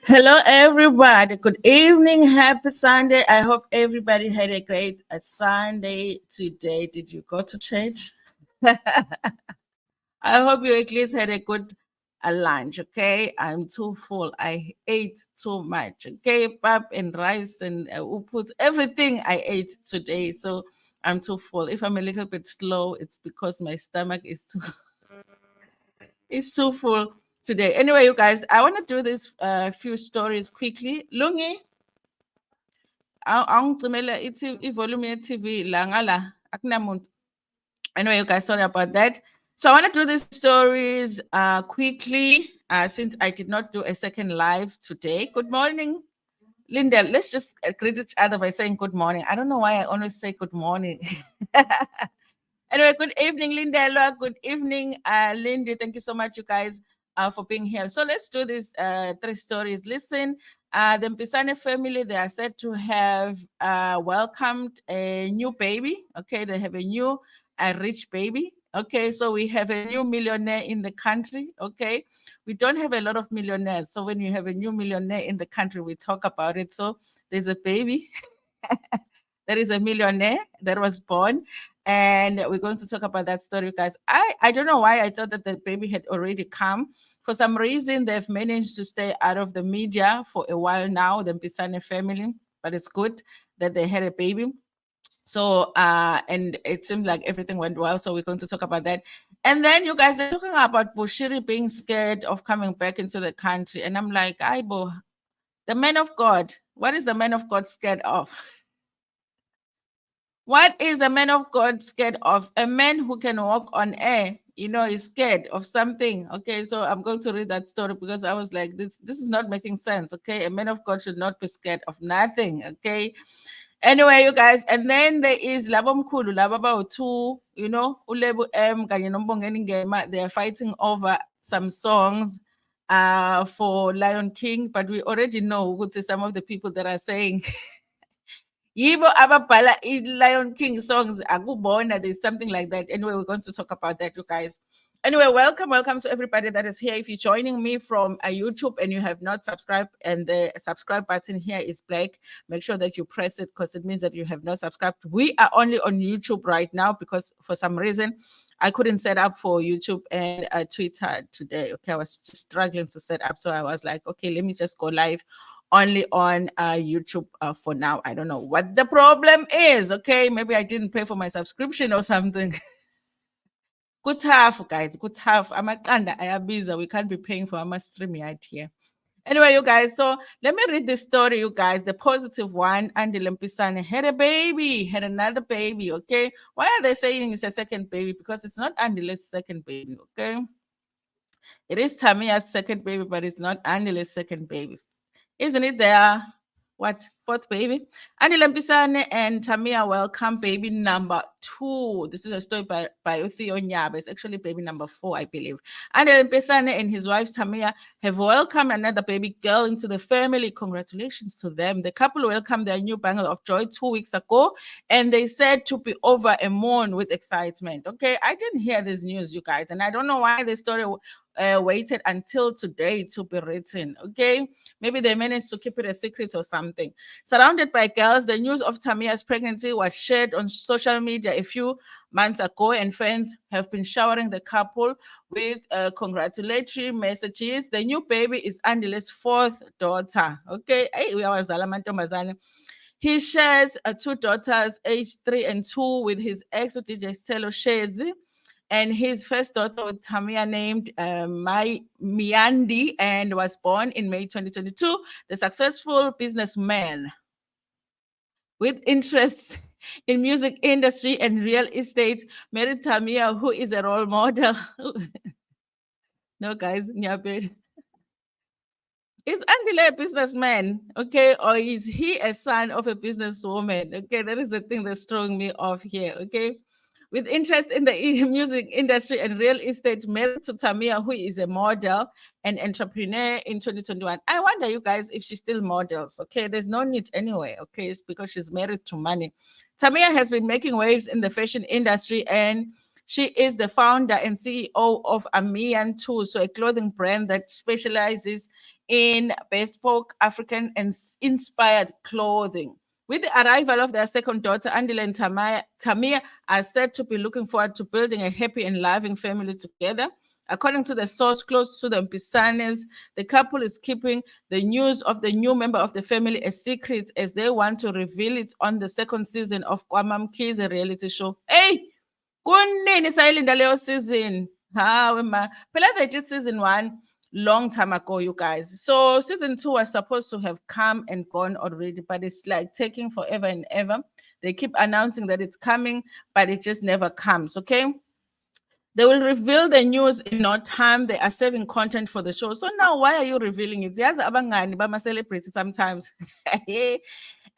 Hello, everybody. Good evening. Happy Sunday. I hope everybody had a great Sunday today. Did you go to church? I hope you at least had a good lunch. Okay, I'm too full. I ate too much. Okay, pap and rice and upus, everything I ate today. So I'm too full. If I'm a little bit slow, it's because my stomach is too is too full today. Anyway, you guys, I want to do this few stories quickly. Lungi, angicimela ivolume ye-TV la ngala akunamuntu. Anyway, you guys, sorry about that. So I want to do these stories quickly since I did not do a second live today. Good morning, Linda. Let's just greet each other by saying good morning. I don't know why I always say good morning. Anyway, good evening, Lindela. Good evening, Lindy. Thank you so much, you guys, for being here. So let's do these three stories. Listen, the Mpisane family, they are said to have welcomed a new baby. Okay, they have a rich baby. Okay, so we have a new millionaire in the country. Okay, we don't have a lot of millionaires. So when you have a new millionaire in the country, we talk about it. So there's a baby. There is a millionaire that was born, and we're going to talk about that story, guys. I don't know why I thought that the baby had already come. For some reason, they've managed to stay out of the media for a while now, the Mpisane family, but it's good that they had a baby. So, and it seemed like everything went well. So we're going to talk about that. And then you guys are talking about Bushiri being scared of coming back into the country. And I'm like, Aibo, the man of God, what is the man of God scared of? What is a man of God scared of? A man who can walk on air, is scared of something. Okay, so I'm going to read that story because I was like, this is not making sense. Okay, a man of God should not be scared of nothing. Okay. Anyway, you guys, and then there is Lebo Mkhulu, Labo two, Lebo M and Mbongeni Ngema. They are fighting over some songs for Lion King, but we already know what some of the people that are saying Yibo ababhala Lion King songs akubona, there's something like that. Anyway, we're going to talk about that, you guys. Anyway, welcome to everybody that is here. If you're joining me from YouTube and you have not subscribed, and the subscribe button here is black, make sure that you press it because it means that you have not subscribed. We are only on YouTube right now because for some reason I couldn't set up for YouTube and Twitter today. Okay, I was just struggling to set up, so I was like, okay, let me just go live only on YouTube for now. I don't know what the problem is. Okay, maybe I didn't pay for my subscription or something. Good tough, guys. Good tough. I'm a kanda ayabiza. We can't be paying for our stream right here. Anyway, you guys, so let me read this story, you guys. The positive one, Andile Mpisane had a baby, had another baby, okay? Why are they saying it's a second baby? Because it's not Andile's second baby, okay? It is Tamia's second baby, but it's not Andile's second baby. Isn't it there? What? Fourth baby? Andile Mpisane and Tamia welcome baby number 2. This is a story by Uthio Nyaba. It's actually baby number 4, I believe. Andile Mpisane and his wife Tamia have welcomed another baby girl into the family. Congratulations to them. The couple welcomed their new bundle of joy 2 weeks ago, and they said to be over a moon with excitement. Okay, I didn't hear this news, you guys, and I don't know why the story waited until today to be written. Okay, maybe they managed to keep it a secret or something. Surrounded by girls, the news of Tamia's pregnancy was shared on social media a few months ago, and fans have been showering the couple with congratulatory messages. The new baby is Andile's 4th daughter. Okay, he shares 2 daughters, aged 3 and 2, with his ex DJ Stelo Shezi, and his first daughter with Tamia named Miandi, and was born in May 2022. The successful businessman with interests in music industry and real estate married Tamia, who is a role model. No, guys, nyabed. Is Andile a businessman? Okay, or is he a son of a businesswoman? Okay, that is the thing that's throwing me off here. Okay, with interest in the music industry and real estate, married to Tamia, who is a model and entrepreneur in 2021. I wonder, you guys, if she still models. Okay, there's no need anyway. Okay, it's because she's married to money. Tamia has been making waves in the fashion industry, and she is the founder and CEO of Amian Too, so a clothing brand that specializes in bespoke African and inspired clothing. With the arrival of their second daughter, Andile and Tamia are said to be looking forward to building a happy and loving family together. According to the source close to the Mpisanes, the couple is keeping the news of the new member of the family a secret as they want to reveal it on the second season of Kwamam Kids, a reality show. Hey, kunini sayilinda leyo season? Hawe ma. Phela they did season 1 long time ago, you guys. So season 2 was supposed to have come and gone already, but it's like taking forever and ever. They keep announcing that it's coming, but it just never comes. Okay. They will reveal the news in no time. They are saving content for the show. So now, why are you revealing it? Yes, abangani bama celebrate sometimes.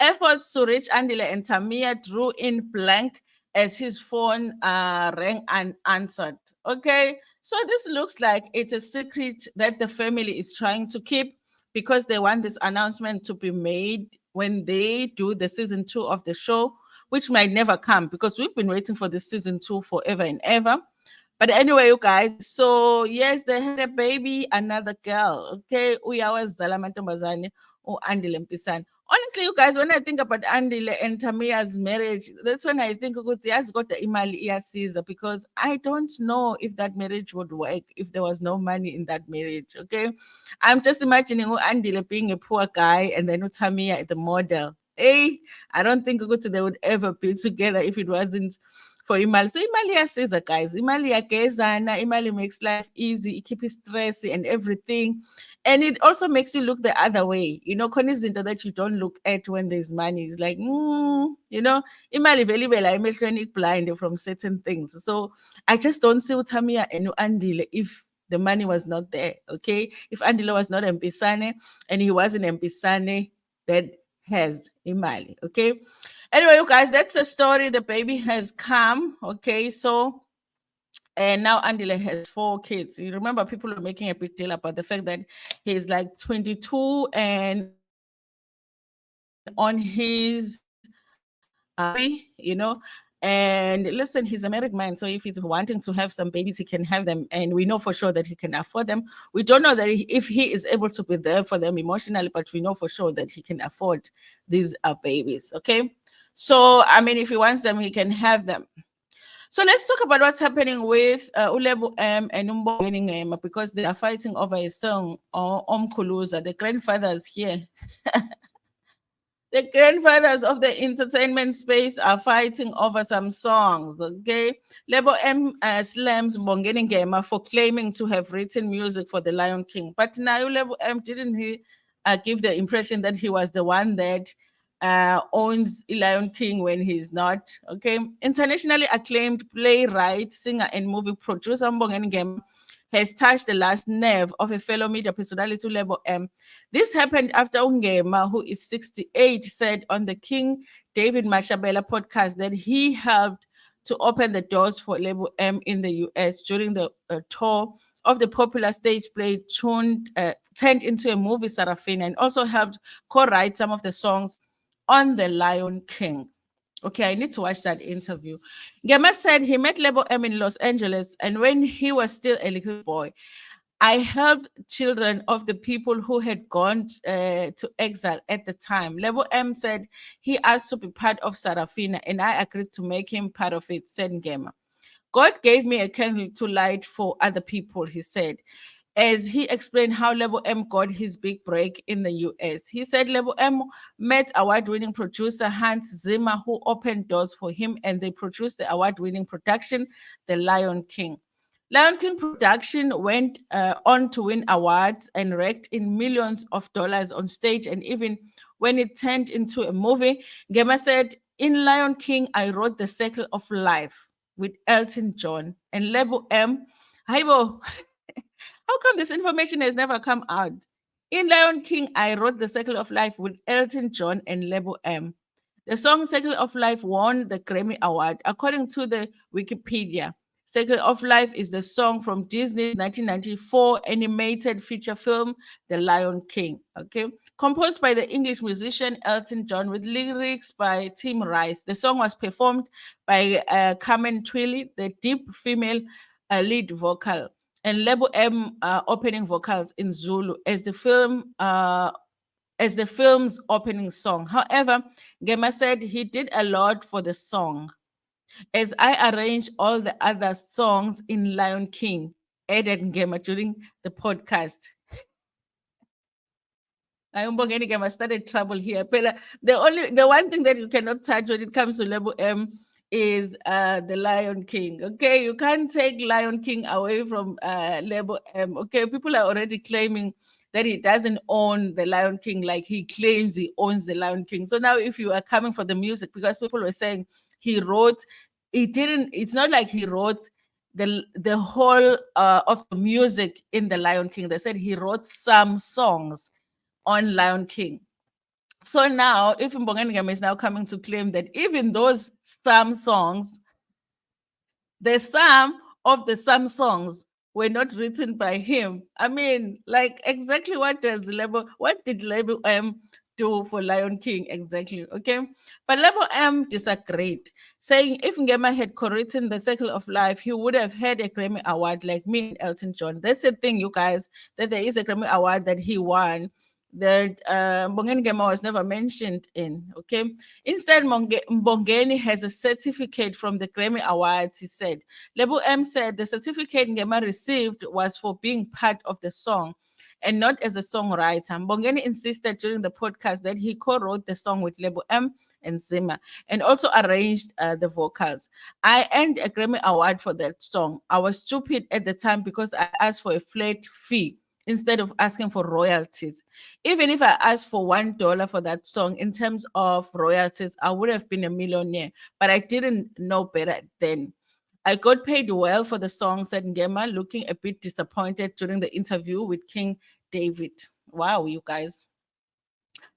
Efforts to reach Andile and Tamia drew in blank as his phone rang unanswered. Okay, so this looks like it's a secret that the family is trying to keep because they want this announcement to be made when they do the season 2 of the show, which might never come because we've been waiting for this season 2 forever and ever. But anyway, you guys, so yes, they had a baby, another girl. Okay, uyawazala amantombazane Andile Mpisane. Honestly, you guys, when I think about Andile and Tamia's marriage, that's when I think ukuthi yazi kodwa imali iyasiza, because I don't know if that marriage would work if there was no money in that marriage. Okay, I'm just imagining Andile being a poor guy and then Tamia the model. Hey, I don't think they would ever be together if it wasn't for imali. So imali iyasiza, guys. Imali iyagezana, imali makes life easy, it keeps stress and everything. And it also makes you look the other way. You know, khona izinto that you don't look at when there's money. It's like, you know, imali vele ibe la emehlweni blind from certain things. So I just don't see uTamia and Andile if the money was not there. Okay. If Andile was not Mpisane and he wasn't Mpisane, that has imali. Okay. Anyway, you guys, that's the story. The baby has come. Okay, so and now Andile has 4 kids. You remember people are making a big deal about the fact that he's like 22 and on his you know. And listen, he's a married man, so if he's wanting to have some babies, he can have them, and we know for sure that he can afford them. We don't know that if he is able to be there for them emotionally, but we know for sure that he can afford these babies. Okay, so I mean, if he wants them, he can have them. So let's talk about what's happening with Lebo M and Mbongeni Ngema, because they are fighting over a song Om Kuluza. The grandfathers here. The grandfathers of the entertainment space are fighting over some songs. Okay, Lebo M slams Mbongeni Ngema for claiming to have written music for The Lion King, but now Lebo M didn't he give the impression that he was the one that owns Lion King when he's not. Okay, internationally acclaimed playwright, singer, and movie producer Mbongeni Ngema has touched the last nerve of a fellow media personality, Lebo M. This happened after Ngema, who is 68, said on the King David Mashabela podcast that he helped to open the doors for Lebo M in the US during the tour of the popular stage play turned into a movie, Sarafina, and also helped co-write some of the songs on The Lion King. Okay, I need to watch that interview. Ngema said he met Lebo M in Los Angeles, and when he was still a little boy, I helped children of the people who had gone to exile at the time. Lebo M said he asked to be part of Sarafina, and I agreed to make him part of it, said Ngema. God gave me a candle to light for other people, he said, as he explained how Lebo M got his big break in the US. He said Lebo M met award-winning producer Hans Zimmer, who opened doors for him, and they produced the award-winning production, The Lion King. Lion King production went on to win awards and raked in millions of dollars on stage, and even when it turned into a movie, Ngema said, in Lion King, I wrote The Circle of Life with Elton John and Lebo M. Haibo, how come this information has never come out? In Lion King, I wrote The Circle of Life with Elton John and Lebo M. The song Circle of Life won the Grammy Award. According to the Wikipedia, Circle of Life is the song from Disney's 1994 animated feature film, The Lion King. Okay. Composed by the English musician Elton John with lyrics by Tim Rice. The song was performed by Carmen Twilly, the deep female lead vocal, and Lebo M opening vocals in Zulu as the film's opening song. However, Ngema said he did a lot for the song, as I arranged all the other songs in Lion King, added Ngema during the podcast. Mbongeni Ngema started trouble here. But the one thing that you cannot touch when it comes to Lebo M is the Lion King. Okay, you can't take Lion King away from Lebo M. Okay, people are already claiming that he doesn't own the Lion King like he claims he owns the Lion King. So now if you are coming for the music, because people were saying he wrote, he didn't, it's not like he wrote the whole of the music in the Lion King. They said he wrote some songs on Lion King. So now, if Mbongeni Ngema is now coming to claim that even those some songs, some of the some songs were not written by him. I mean, like exactly what did Lebo M do for Lion King exactly? Okay, but Lebo M disagreed, saying if Ngema had co-written The Circle of Life, he would have had a Grammy Award like me and Elton John. That's the thing, you guys, that there is a Grammy Award that he won that Mbongeni Ngema was never mentioned in. Okay, instead, Mbongeni has a certificate from the Grammy Awards. He said, Lebo M said the certificate Ngema received was for being part of the song and not as a songwriter. Mbongeni insisted during the podcast that he co-wrote the song with Lebo M and Zima and also arranged the vocals. I earned a Grammy Award for that song. I was stupid at the time because I asked for a flat fee instead of asking for royalties. Even if I asked for $1 for that song in terms of royalties, I would have been a millionaire, but I didn't know better then. I got paid well for the song, said Ngema, looking a bit disappointed during the interview with King David. Wow, you guys.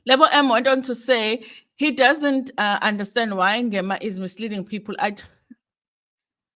Lebo M went on to say he doesn't understand why Ngema is misleading people.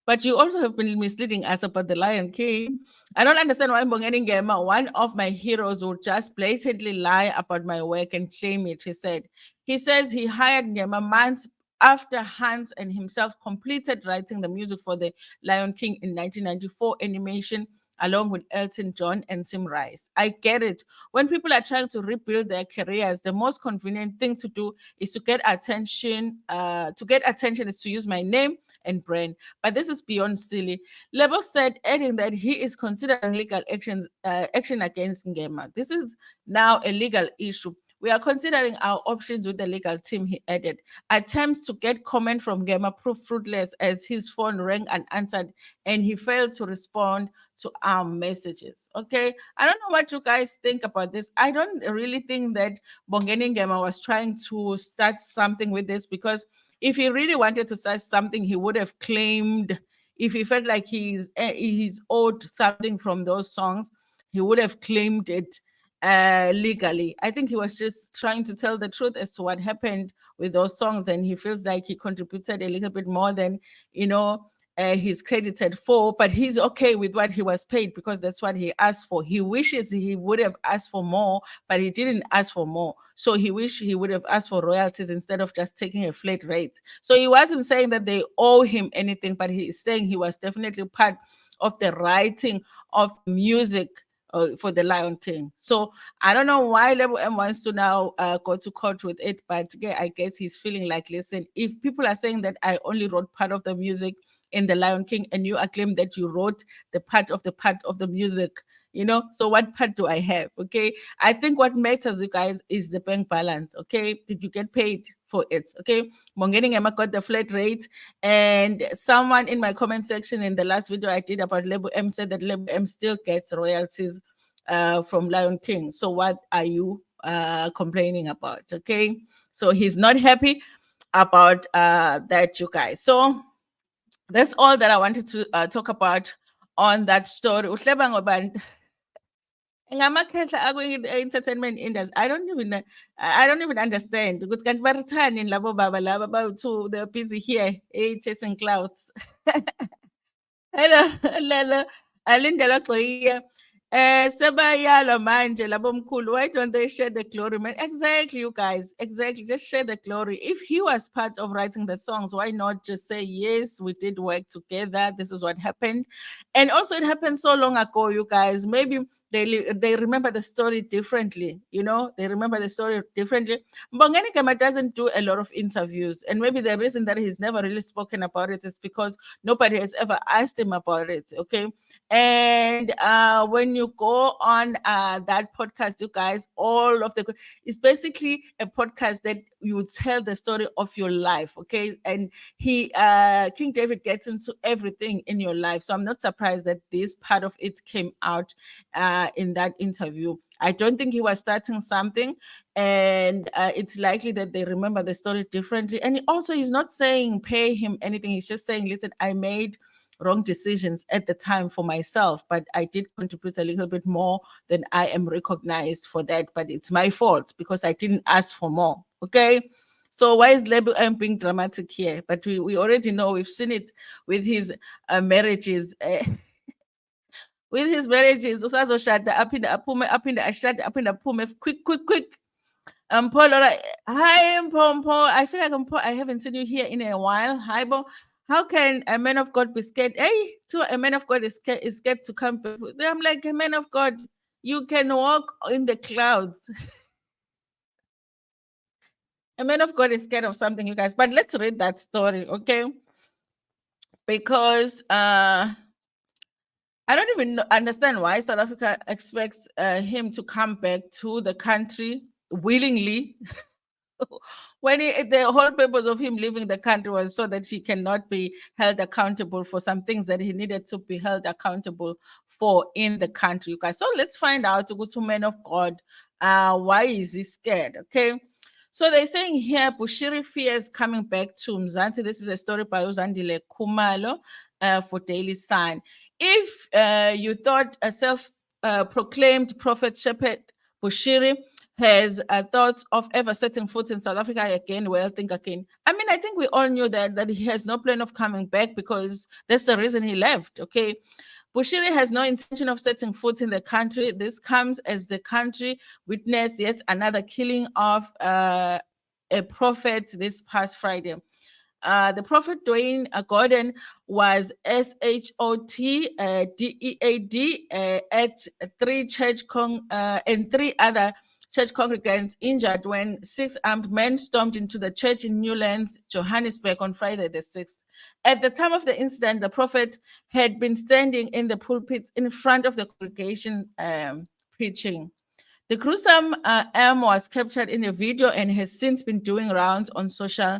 But you also have been misleading us about the Lion King. I don't understand why Mbongeni Ngema, one of my heroes, would just blatantly lie about my work and claim it, he said. He says he hired Ngema months after Hans and himself completed writing the music for the Lion King in 1994 animation, along with Elton John and Tim Rice. I get it. When people are trying to rebuild their careers, the most convenient thing to do is to get attention. To get attention is to use my name and brand. But this is beyond silly. Lebo said, adding that he is considering legal action against Ngema. This is now a legal issue. We are considering our options with the legal team, he added. Attempts to get comment from Ngema proved fruitless as his phone rang unanswered and he failed to respond to our messages. Okay, I don't know what you guys think about this. I don't really think that Mbongeni Ngema was trying to start something with this, because if he really wanted to start something, he would have claimed. If he felt like he's owed something from those songs, he would have claimed it legally. I think he was just trying to tell the truth as to what happened with those songs, and he feels like he contributed a little bit more than, he's credited for, but he's okay with what he was paid because that's what he asked for. He wishes he would have asked for more, but he didn't ask for more. So he wished he would have asked for royalties instead of just taking a flat rate. So he wasn't saying that they owe him anything, but he's saying he was definitely part of the writing of music for the Lion King. So I don't know why Lebo M wants to now go to court with it, but yeah, I guess he's feeling like, listen, if people are saying that I only wrote part of the music in the Lion King and you claim that you wrote the part of the music, so what part do I have? Okay, I think what matters, you guys, is the bank balance. Okay, did you get paid for it? Okay, Mbongeni Ngema got the flat rate, and someone in my comment section in the last video I did about Lebo M said that Lebo M still gets royalties from Lion King. So what are you complaining about? Okay, so he's not happy about that, you guys. So that's all that I wanted to talk about on that story. ngamakhehla entertainment industry. I don't even understand ukuthi kanti barithani labo baba laba bawu-2 they're busy here chasing clouds. Hello, Lelo, Alindela Xolile. Sebayalwa manje labomkhulu. Why don't they share the glory, man? Exactly, you guys. Exactly. Just share the glory. If he was part of writing the songs, why not just say, yes, we did work together. This is what happened. And also, it happened so long ago, you guys. Maybe they remember the story differently. You know, they remember the story differently. Mbongeni Ngema doesn't do a lot of interviews. And maybe the reason that he's never really spoken about it is because nobody has ever asked him about it. Okay. And when you go on that podcast, you guys, it's basically a podcast that you tell the story of your life. Okay. And King David gets into everything in your life. So I'm not surprised that this part of it came out in that interview. I don't think he was starting something, and it's likely that they remember the story differently. And he's not saying pay him anything. He's just saying, listen, I made wrong decisions at the time for myself, but I did contribute a little bit more than I am recognized for that. But it's my fault because I didn't ask for more. Okay. So why is Lebo M being dramatic here? But we already know, we've seen it with his marriages. With his marriages, usazoshada aphinda aphume aphinda ashade aphinda aphume quick. Paul, hi Mpompo. I feel like I haven't seen you here in a while. Hi Bo. How can a man of God be scared? Hey, a man of God is scared to come. I'm like, a man of God, you can walk in the clouds. A man of God is scared of something, you guys. But let's read that story, okay? Because I don't even understand why South Africa expects him to come back to the country willingly when the whole purpose of him leaving the country was so that he cannot be held accountable for some things that he needed to be held accountable for in the country, you guys. So let's find out, to go to man of God, why is he scared? Okay. So they're saying here, Bushiri fears coming back to Mzansi. This is a story by Andile Kumalo for Daily Sun. If you thought a self-proclaimed prophet shepherd Bushiri has thoughts of ever setting foot in South Africa again, well, think again. I mean, I think we all knew that he has no plan of coming back because that's the reason he left, okay? Bushiri has no intention of setting foot in the country. This comes as the country witnessed yet another killing of a prophet this past Friday. The prophet Dwayne Gordon was SHOT DEAD at and 3 other church congregants injured when 6 armed men stormed into the church in Newlands, Johannesburg on Friday the 6th. At the time of the incident, the prophet had been standing in the pulpit in front of the congregation preaching. The gruesome arm was captured in a video and has since been doing rounds on social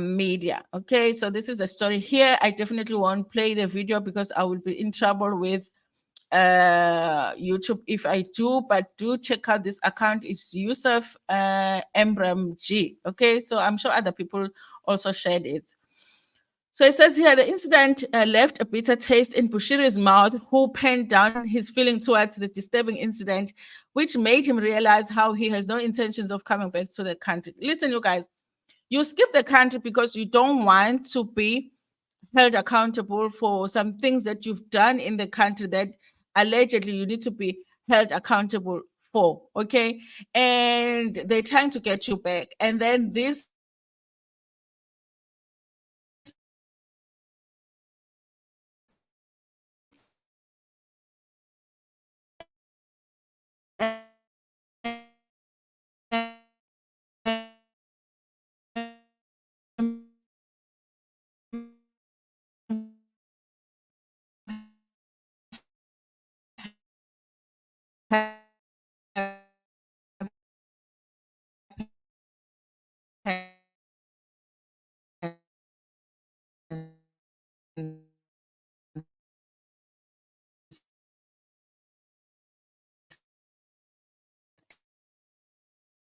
media. Okay, so this is a story here. I definitely won't play the video because I will be in trouble with YouTube if I do, but do check out this account. It's Yusuf Embram G. Okay, so I'm sure other people also shared it. So it says here, the incident left a bitter taste in Bushiri's mouth, who penned down his feeling towards the disturbing incident, which made him realize how he has no intentions of coming back to the country. Listen, you guys, you skip the country because you don't want to be held accountable for some things that you've done in the country that allegedly you need to be held accountable for, okay? And they're trying to get you back. And then this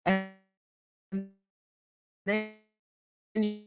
and then you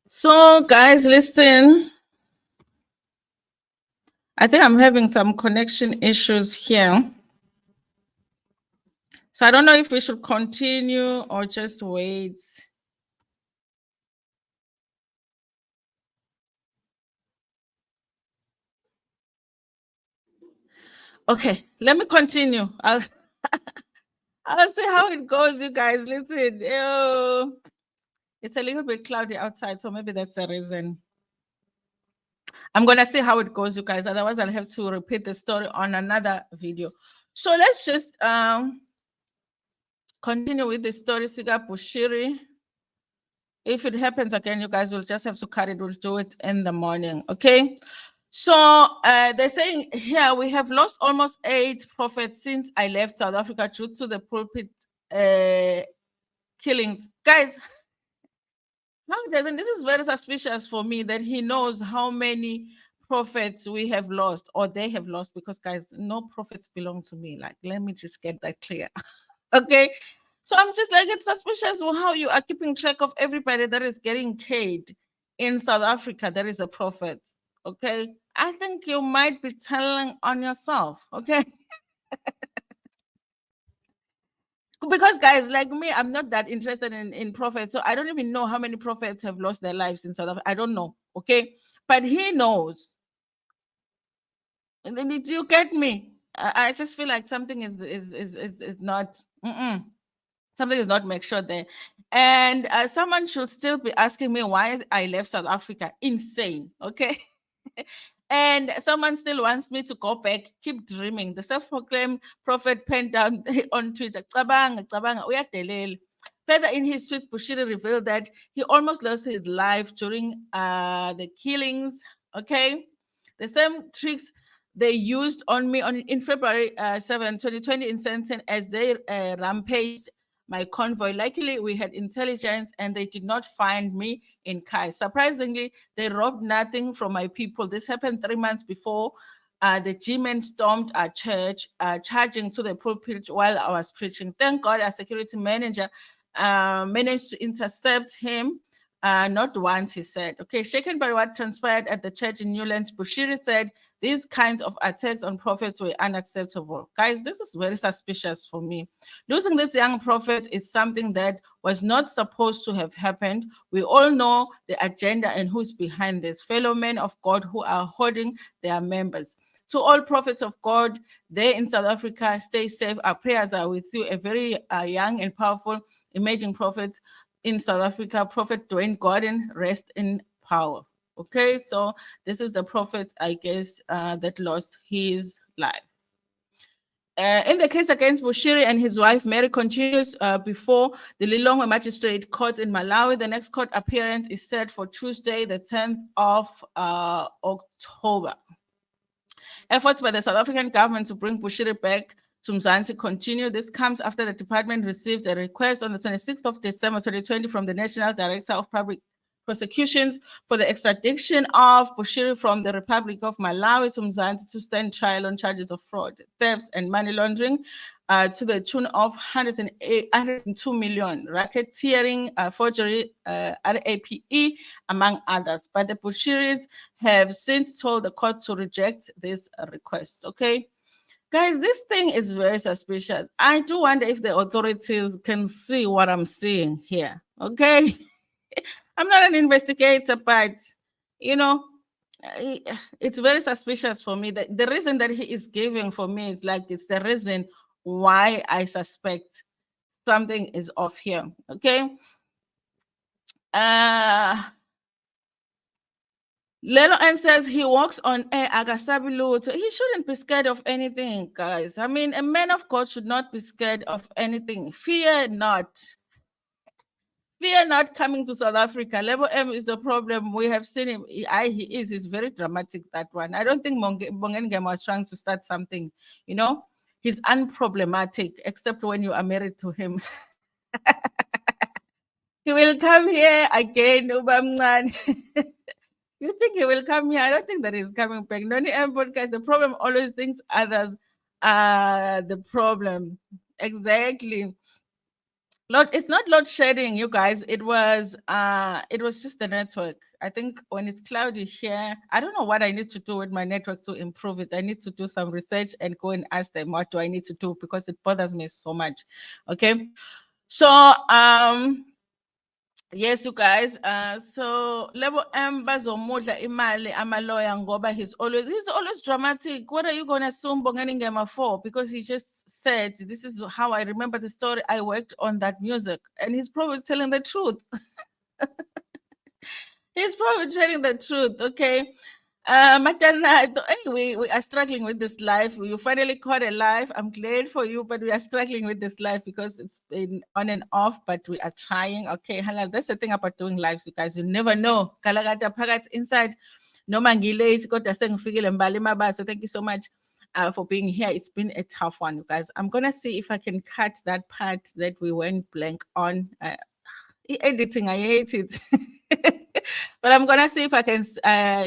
So, guys, listen. I think I'm having some connection issues here. So I don't know if we should continue or just wait. Okay, let me continue. I'll see how it goes, you guys. Listen, it's a little bit cloudy outside, so maybe that's the reason. I'm gonna see how it goes, you guys. Otherwise, I'll have to repeat the story on another video. So let's just continue with the story, Siga Bushiri. If it happens again, you guys will just have to cut it. We'll do it in the morning, okay? So they're saying here, we have lost almost 8 prophets since I left South Africa due to the pulpit killings. Guys, how doesn't this is very suspicious for me that he knows how many prophets we have lost or they have lost, because guys, no prophets belong to me. Like, let me just get that clear. Okay. So I'm just like, it's suspicious how you are keeping track of everybody that is getting paid in South Africa. That is a prophet. Okay. I think you might be telling on yourself. Okay. Because guys, like me, I'm not that interested in prophets. So I don't even know how many prophets have lost their lives in South Africa. I don't know. Okay. But he knows. And then did you get me? I just feel like something is not something is not make sure there. And someone should still be asking me why I left South Africa. Insane. Okay. And someone still wants me to go back. Keep dreaming. The self-proclaimed prophet penned down on Twitter. Cabanga, cabanga, uyadelela. Further in his tweet, Bushiri revealed that he almost lost his life during the killings. Okay. The same tricks they used on me in February 7, 2020 in Sandton as they rampaged my convoy. Luckily, we had intelligence and they did not find me in Kai. Surprisingly, they robbed nothing from my people. This happened 3 months before the G-men stormed our church, charging to the pulpit while I was preaching. Thank God our security manager managed to intercept him. Not once, he said. Okay, shaken by what transpired at the church in Newlands, Bushiri said these kinds of attacks on prophets were unacceptable. Guys, this is very suspicious for me. Losing this young prophet is something that was not supposed to have happened. We all know the agenda and who's behind this. Fellow men of God who are holding their members. To all prophets of God there in South Africa, stay safe. Our prayers are with you. A very young and powerful emerging prophet in South Africa, Prophet Dwayne Gordon, rest in power. Okay, so this is the prophet, I guess, that lost his life. In the case against Bushiri and his wife, Mary continues before the Lilongwe Magistrate Court in Malawi. The next court appearance is set for Tuesday, the 10th of October. Efforts by the South African government to bring Bushiri back to Mzansi continue. This comes after the department received a request on the 26th of December 2020 from the National Director of Public Prosecutions for the extradition of Bushiri from the Republic of Malawi to Mzansi to stand trial on charges of fraud, theft, and money laundering to the tune of 102 million, racketeering, forgery, RAPE, among others. But the Bushiris have since told the court to reject this request. Okay. Guys, this thing is very suspicious. I do wonder if the authorities can see what I'm seeing here. Okay. I'm not an investigator, but you know, it's very suspicious for me. That the reason that he is giving for me is like it's the reason why I suspect something is off here. Okay. Lelo N says he walks on air agasabiluto. He shouldn't be scared of anything, guys. I mean, a man of God should not be scared of anything. Fear not. Fear not coming to South Africa. Lebo M is the problem. We have seen him. He's very dramatic, that one. I don't think Mbongeni Ngema was trying to start something, you know. He's unproblematic, except when you are married to him. He will come here again, Ubamnan. You think he will come here? I don't think that he's coming back. Noni M podcast, the problem always thinks others the problem. Exactly. It's not load shedding, you guys. It was just the network. I think when it's cloudy here, I don't know what I need to do with my network to improve it. I need to do some research and go and ask them what do I need to do, because it bothers me so much. Okay. So yes, you guys. So Lebo M bazomudla imali amaloya ngoba he's always dramatic. What are you gonna assume Mbongeni Ngema for? Because he just said this is how I remember the story. I worked on that music, and he's probably telling the truth. He's probably telling the truth. Okay. Matana, anyway, we are struggling with this life. You finally caught a life. I'm glad for you, but we are struggling with this life because it's been on and off, but we are trying. Okay, hello. That's the thing about doing lives, you guys. You never know. Kalagata Pagat inside. No mangile, got the same figure and balima. So thank you so much for being here. It's been a tough one, you guys. I'm gonna see if I can cut that part that we went blank on. Editing, I hate it. But I'm gonna see if I can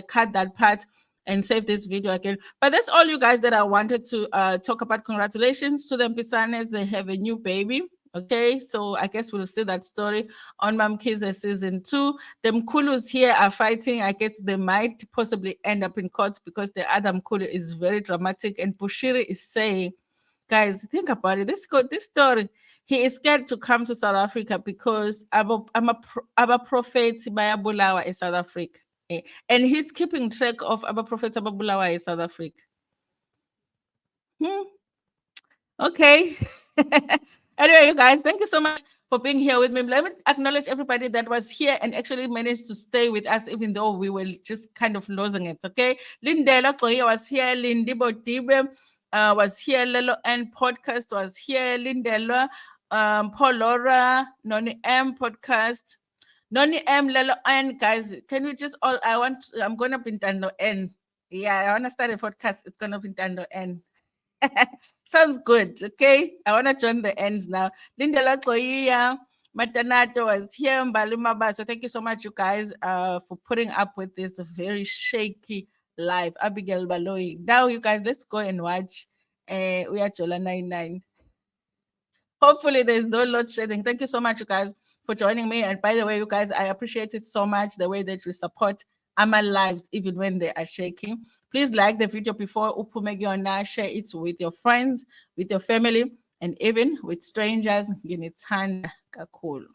cut that part and save this video again. But that's all, you guys, that I wanted to talk about. Congratulations to the Mpisanes. They have a new baby. Okay, so I guess we'll see that story on Mam Kids season 2. The Mkulus here are fighting. I guess they might possibly end up in court because the other Mkulu is very dramatic. And Bushiri is saying, guys, think about it. This story, he is scared to come to South Africa because Abba Prophet Bayabulawa in South Africa. And he's keeping track of Abba Prophet Bayabulawa in South Africa. Okay. Anyway, you guys, thank you so much for being here with me. Let me acknowledge everybody that was here and actually managed to stay with us, even though we were just kind of losing it. Okay. Lindela Koya was here. Lindibo Dibe was here. Lelo N podcast was here. Lindela, Paulora, Noni M podcast. Noni M, Lelo N, guys. Can we just all, I'm going to be Tando N. Yeah, I want to start a podcast. It's going to be Tando N. Sounds good. Okay. I want to join the ends now. Lindela Koya, Matanato was here. Mbalumaba. So thank you so much, you guys, for putting up with this very shaky life. Abigail Baloi. Now, you guys, let's go and watch We Are Jola 99. Hopefully, there's no load shedding. Thank you so much, you guys, for joining me. And by the way, you guys, I appreciate it so much, the way that you support our lives, even when they are shaking. Please like the video before Upumegyona, share it with your friends, with your family, and even with strangers. Kakhulu.